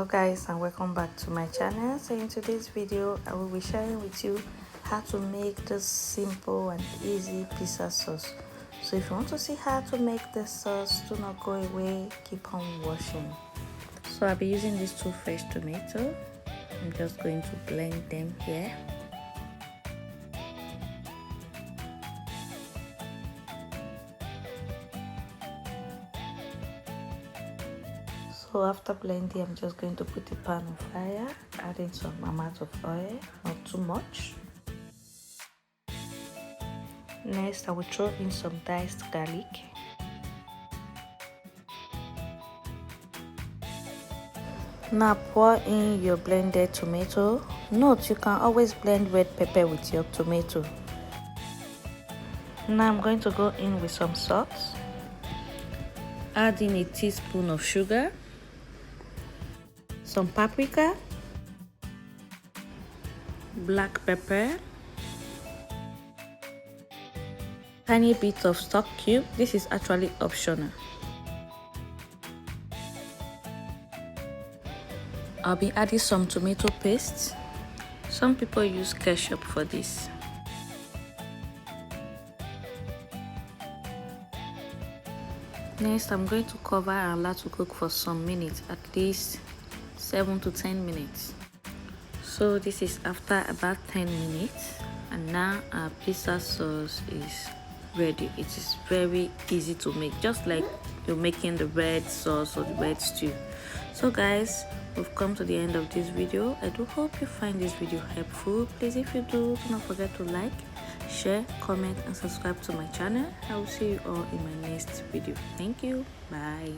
guys, and welcome back to my channel. So in today's video I will be sharing with you how to make this simple and easy pizza sauce. So if you want to see how to make this sauce, do not go away, keep on watching. So I'll be using these two fresh tomatoes. I'm just going to blend them here. So after blending, I'm just going to put the pan on fire, adding some amount of oil, not too much. Next, I will throw in some diced garlic. Now pour in your blended tomato. Note, you can always blend red pepper with your tomato. Now I'm going to go in with some salt. Add in a teaspoon of sugar, some paprika, black pepper, tiny bit of stock cube. This is actually optional. I'll be adding some tomato paste. Some people use ketchup for this. Next, I'm going to cover and allow to cook for some minutes, at least 7 to 10 minutes. So this is after about 10 minutes, and now our pizza sauce is ready. It is very easy to make, just like you're making the red sauce or the red stew. So guys, we've come to the end of this video. I do hope you find this video helpful. Please, if you do not forget to like, share, comment and subscribe to my channel. I will see you all in my next video. Thank you. Bye.